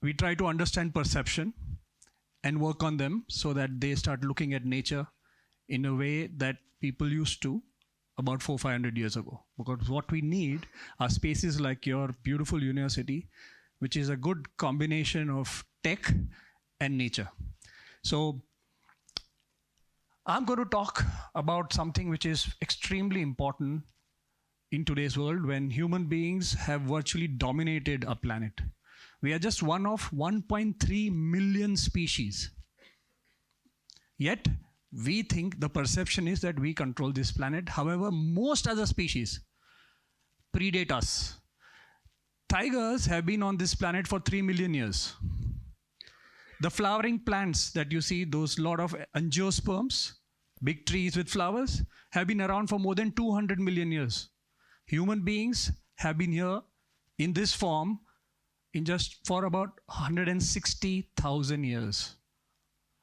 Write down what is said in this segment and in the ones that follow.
we try to understand perception and work on them so that they start looking at nature in a way that people used to about 400-500 years ago. Because what we need are spaces like your beautiful university, which is a good combination of tech and nature. So I'm going to talk about something which is extremely important in today's world when human beings have virtually dominated our planet. We are just one of 1.3 million species. Yet, we think the perception is that we control this planet. However, most other species predate us. Tigers have been on this planet for 3 million years. The flowering plants that you see, those lot of angiosperms, big trees with flowers, have been around for more than 200 million years. Human beings have been here in this form in just for about 160,000 years.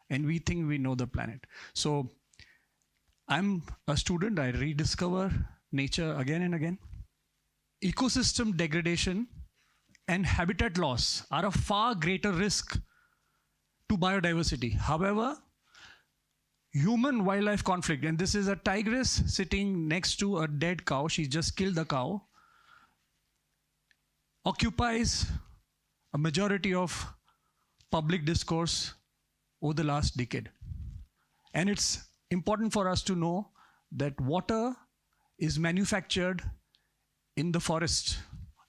And we think we know the planet. So I'm a student, I rediscover nature again and again. Ecosystem degradation and habitat loss are a far greater risk to biodiversity. However, human-wildlife conflict, and this is a tigress sitting next to a dead cow, she just killed the cow, occupies a majority of public discourse over the last decade. And it's important for us to know that water is manufactured in the forest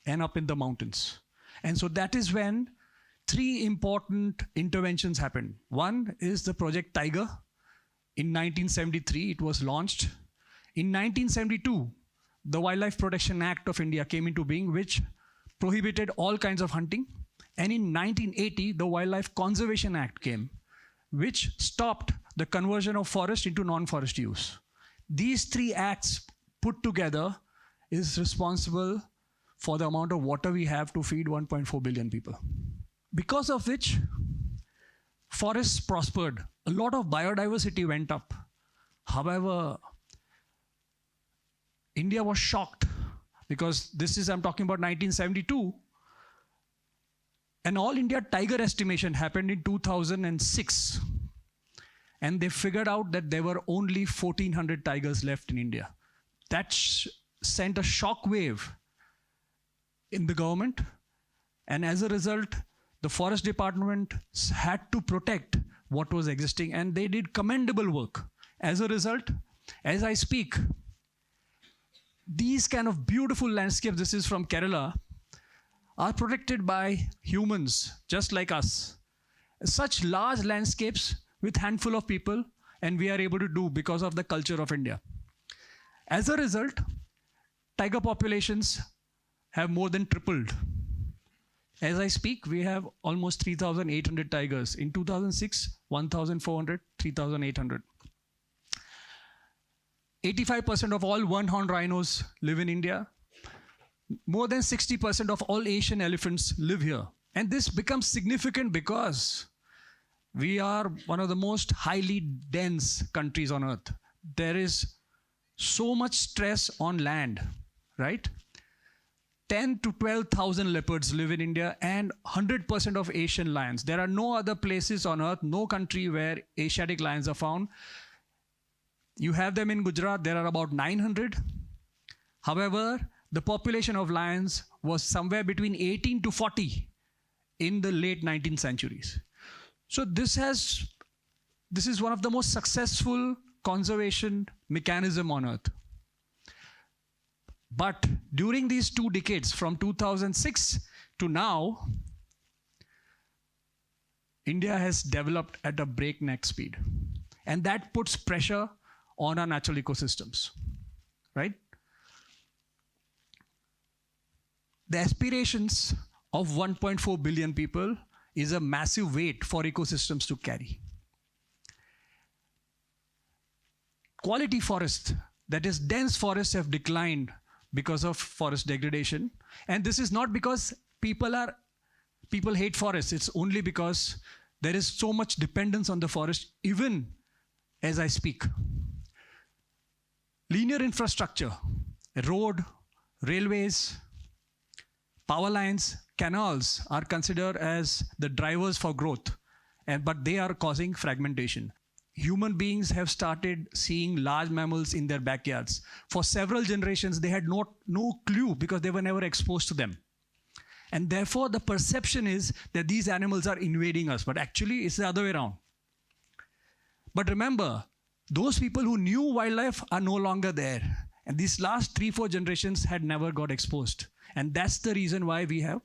and up in the mountains. And so that is when 3 important interventions happened. One is the Project Tiger. In 1973, it was launched. In 1972, the Wildlife Protection Act of India came into being, which prohibited all kinds of hunting. And in 1980, the Wildlife Conservation Act came, which stopped the conversion of forest into non-forest use. These 3 acts put together is responsible for the amount of water we have to feed 1.4 billion people. Because of which, forests prospered. A lot of biodiversity went up. However, India was shocked because I'm talking about 1972. An all India tiger estimation happened in 2006. And they figured out that there were only 1,400 tigers left in India. That sent a shock wave in the government. And as a result, the forest department had to protect what was existing, and they did commendable work. As a result, as I speak, these kind of beautiful landscapes, this is from Kerala, are protected by humans just like us. Such large landscapes with handful of people, and we are able to do because of the culture of India. As a result, tiger populations have more than tripled. As I speak, we have almost 3,800 tigers. In 2006, 1,400, 3,800. 85% of all one-horned rhinos live in India. More than 60% of all Asian elephants live here. And this becomes significant because we are one of the most highly dense countries on earth. There is so much stress on land, right? 10 to 12,000 leopards live in India and 100% of Asian lions. There are no other places on earth, no country where Asiatic lions are found. You have them in Gujarat, there are about 900. However, the population of lions was somewhere between 18 to 40 in the late 19th centuries. So this is one of the most successful conservation mechanism on earth. But during these 2 decades, from 2006 to now, India has developed at a breakneck speed. And that puts pressure on our natural ecosystems, right? The aspirations of 1.4 billion people is a massive weight for ecosystems to carry. Quality forests, that is dense forests, have declined because of forest degradation. And this is not because people hate forests. It's only because there is so much dependence on the forest, even as I speak. Linear infrastructure, road, railways, Power lines, canals are considered as the drivers for growth, but they are causing fragmentation. Human beings have started seeing large mammals in their backyards. For several generations, they had no clue because they were never exposed to them. And therefore, the perception is that these animals are invading us, but actually it's the other way around. But remember, those people who knew wildlife are no longer there. And these last 3-4 generations had never got exposed. And that's the reason why we have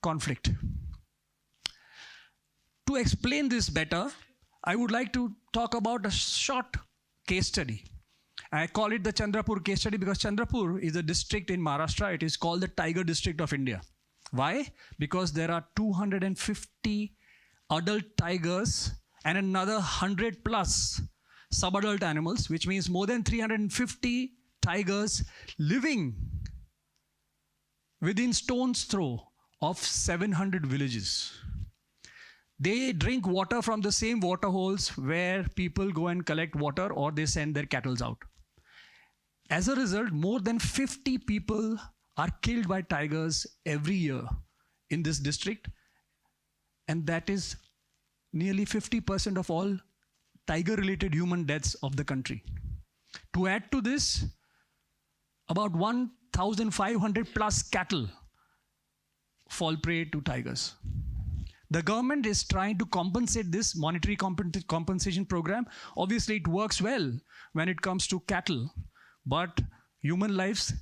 conflict. To explain this better, I would like to talk about a short case study. I call it the Chandrapur case study because Chandrapur is a district in Maharashtra. It is called the Tiger District of India. Why? Because there are 250 adult tigers and another 100 plus subadult animals, which means more than 350 tigers living within stone's throw of 700 villages. They drink water from the same water holes where people go and collect water or they send their cattle out. As a result, more than 50 people are killed by tigers every year in this district. And that is nearly 50% of all tiger-related human deaths of the country. To add to this, about 1,500 plus cattle fall prey to tigers. The government is trying to compensate this monetary compensation program. Obviously, it works well when it comes to cattle, but human lives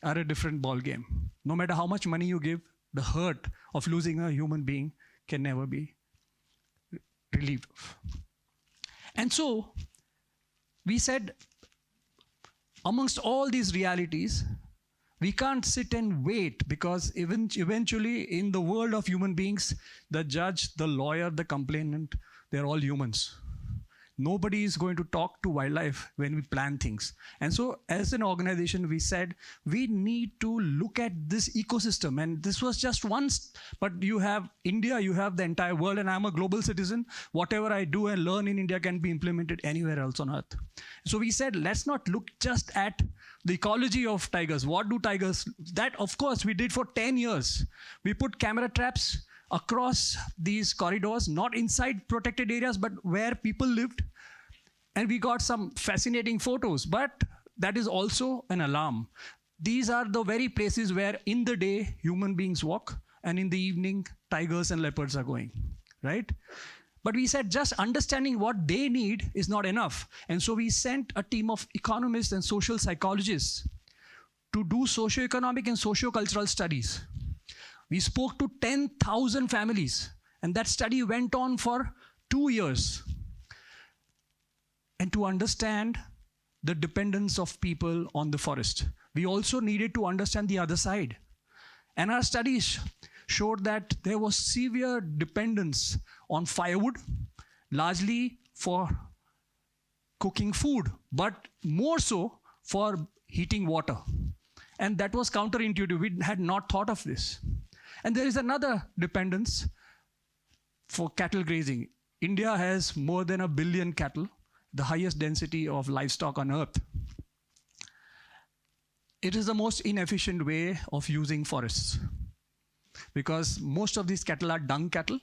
are a different ballgame. No matter how much money you give, the hurt of losing a human being can never be relieved of. And so, we said, amongst all these realities, we can't sit and wait because eventually in the world of human beings, the judge, the lawyer, the complainant, they're all humans. Nobody is going to talk to wildlife when we plan things. And so as an organization, we said, we need to look at this ecosystem. And this was just once, but you have India, you have the entire world, and I'm a global citizen. Whatever I do and learn in India can be implemented anywhere else on earth. So we said, let's not look just at the ecology of tigers. What do tigers? That, of course, we did for 10 years. We put camera traps across these corridors, not inside protected areas, but where people lived. And we got some fascinating photos, but that is also an alarm. These are the very places where in the day human beings walk, and in the evening tigers and leopards are going, right? But we said just understanding what they need is not enough. And so we sent a team of economists and social psychologists to do socioeconomic and sociocultural studies. We spoke to 10,000 families, and that study went on for 2 years. And to understand the dependence of people on the forest, we also needed to understand the other side. And our studies showed that there was severe dependence on firewood, largely for cooking food, but more so for heating water. And that was counterintuitive. We had not thought of this. And there is another dependence for cattle grazing. India has more than 1 billion cattle, the highest density of livestock on earth. It is the most inefficient way of using forests because most of these cattle are dung cattle.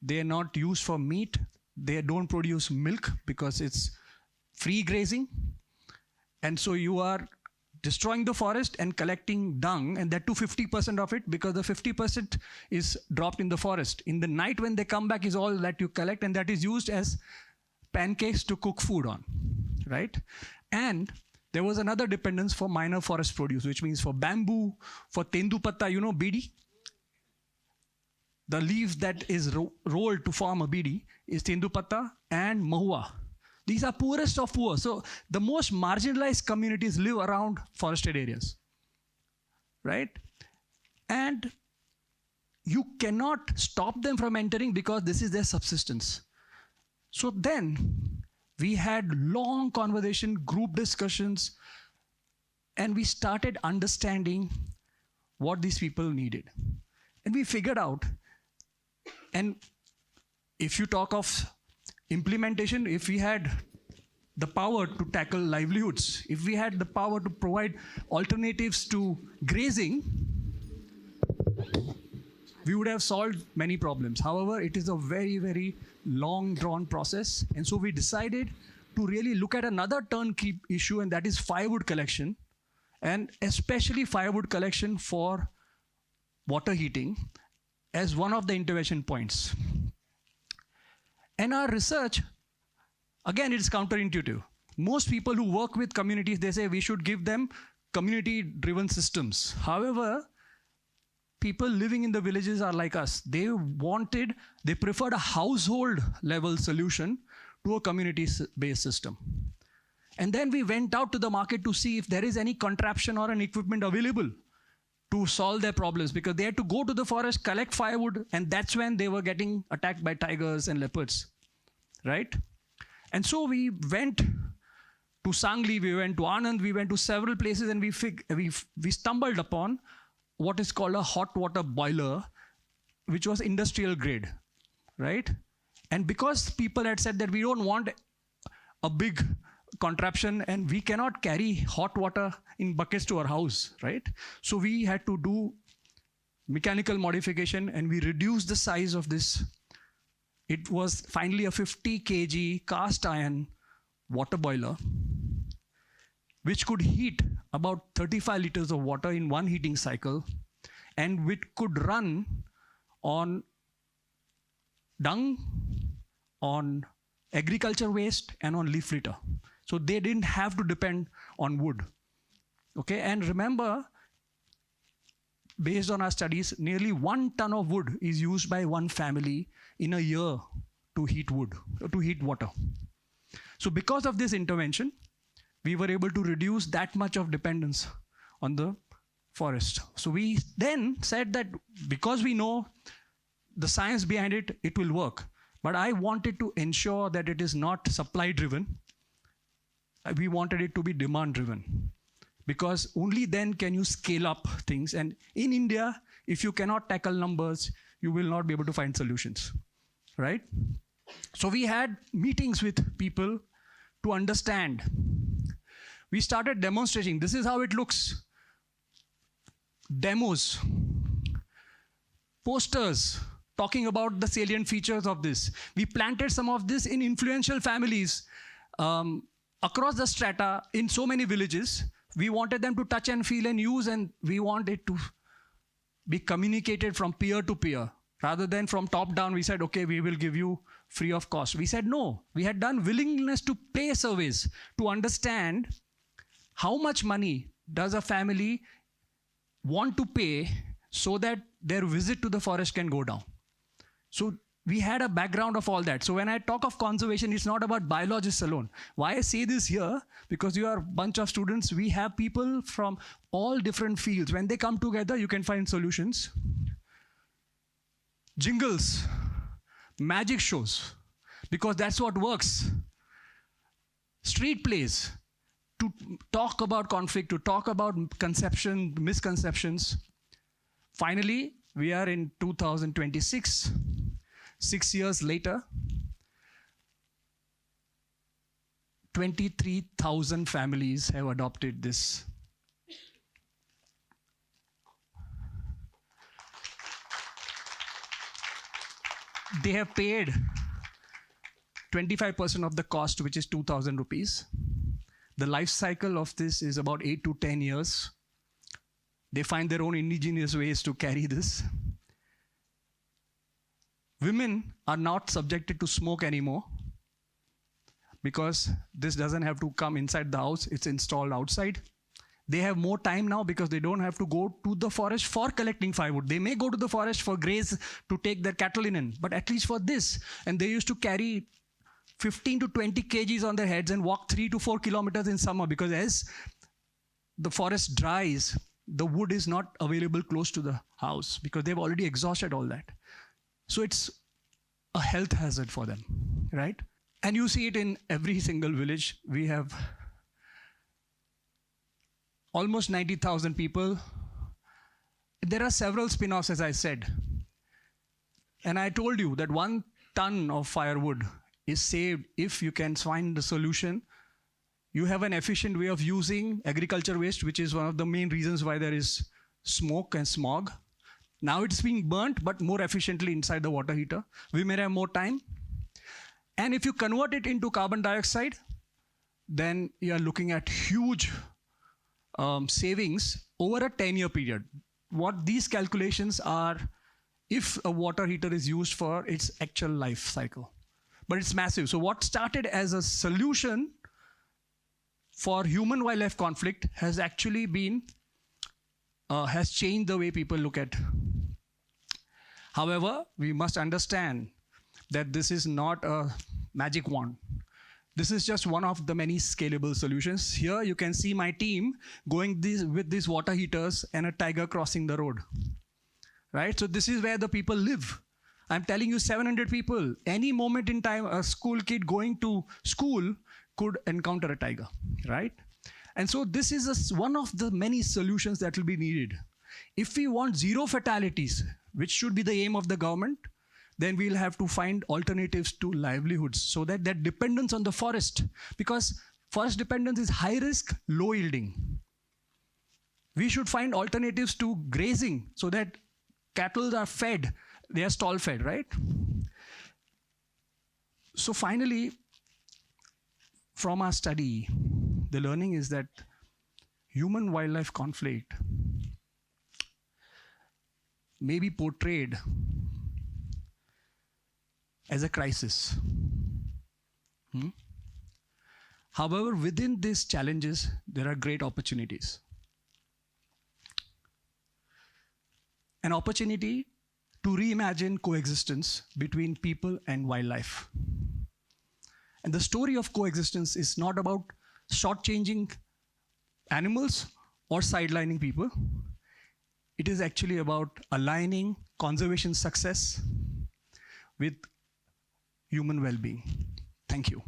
They are not used for meat. They don't produce milk because it's free grazing. And so you are destroying the forest and collecting dung, and that to 50% of it, because the 50% is dropped in the forest. In the night when they come back is all that you collect, and that is used as pancakes to cook food on, right? And there was another dependence for minor forest produce, which means for bamboo, for tendupatta, you know, bidi. The leaves that is rolled to form a bidi is tendupatta and mahua. These are poorest of poor. So the most marginalized communities live around forested areas, right? And you cannot stop them from entering because this is their subsistence. So then we had long conversation, group discussions, and we started understanding what these people needed. And we figured out, and if you talk of implementation, if we had the power to tackle livelihoods, if we had the power to provide alternatives to grazing, we would have solved many problems. However, it is a very, very long drawn process. And so we decided to really look at another turnkey issue, and that is firewood collection, and especially firewood collection for water heating as one of the intervention points. And our research, again, it's counterintuitive. Most people who work with communities, they say we should give them community-driven systems. However, people living in the villages are like us. They preferred a household level solution to a community-based system. And then we went out to the market to see if there is any contraption or an equipment available to solve their problems, because they had to go to the forest, collect firewood, and that's when they were getting attacked by tigers and leopards, right? And so we went to Sangli, we went to Anand, we went to several places, and we stumbled upon what is called a hot water boiler, which was industrial grade, right? And because people had said that we don't want a big contraption and we cannot carry hot water in buckets to our house, right? So we had to do mechanical modification, and we reduced the size of this. It was finally a 50 kg cast iron water boiler, which could heat about 35 liters of water in one heating cycle, and which could run on dung, on agriculture waste, and on leaf litter. So they didn't have to depend on wood. Okay, and remember, based on our studies, nearly 1 ton of wood is used by one family in a year to heat wood, to heat water. So because of this intervention, we were able to reduce that much of dependence on the forest. So we then said that because we know the science behind it, it will work. But I wanted to ensure that it is not supply driven. We wanted it to be demand driven, because only then can you scale up things. And in India, if you cannot tackle numbers, you will not be able to find solutions, right? So we had meetings with people to understand. We started demonstrating. This is how it looks. Demos, posters talking about the salient features of this. We planted some of this in influential families across the strata in so many villages. We wanted them to touch and feel and use, and we want it to be communicated from peer to peer. Rather than from top down, we said, okay, we will give you free of cost. We said no. We had done willingness to pay surveys to understand how much money does a family want to pay so that their visit to the forest can go down. So we had a background of all that. So when I talk of conservation, it's not about biologists alone. Why I say this here? Because you are a bunch of students. We have people from all different fields. When they come together, you can find solutions. Jingles, magic shows, because that's what works. Street plays, to talk about conflict, to talk about conception, misconceptions. Finally, we are in 2026. 6 years later, 23,000 families have adopted this. They have paid 25% of the cost, which is 2,000 rupees. The life cycle of this is about 8 to 10 years. They find their own indigenous ways to carry this. Women are not subjected to smoke anymore, because this doesn't have to come inside the house, it's installed outside. They have more time now because they don't have to go to the forest for collecting firewood. They may go to the forest for graze to take their cattle in, but at least for this. And they used to carry 15 to 20 kgs on their heads and walk 3 to 4 kilometers in summer, because as the forest dries, the wood is not available close to the house because they've already exhausted all that. So it's a health hazard for them, right? And you see it in every single village. We have almost 90,000 people. There are several spin-offs, as I said. And I told you that 1 ton of firewood is saved if you can find the solution. You have an efficient way of using agriculture waste, which is one of the main reasons why there is smoke and smog. Now it's being burnt, but more efficiently inside the water heater. We may have more time. And if you convert it into carbon dioxide, then you are looking at huge savings over a 10-year period. What these calculations are, if a water heater is used for its actual life cycle. But it's massive. So what started as a solution for human-wildlife conflict has actually been, has changed the way people look at. However, we must understand that this is not a magic wand. This is just one of the many scalable solutions. Here you can see my team going with these water heaters and a tiger crossing the road. Right? So this is where the people live. I'm telling you, 700 people, any moment in time, a school kid going to school could encounter a tiger, right? And so this is one of the many solutions that will be needed. If we want zero fatalities, which should be the aim of the government, then we'll have to find alternatives to livelihoods so that that dependence on the forest, because forest dependence is high risk, low yielding. We should find alternatives to grazing so that cattle are fed, they are stall fed, right? So finally, from our study, the learning is that human-wildlife conflict may be portrayed as a crisis. However, within these challenges, there are great opportunities. An opportunity to reimagine coexistence between people and wildlife. And the story of coexistence is not about shortchanging animals or sidelining people. It is actually about aligning conservation success with human well-being. Thank you.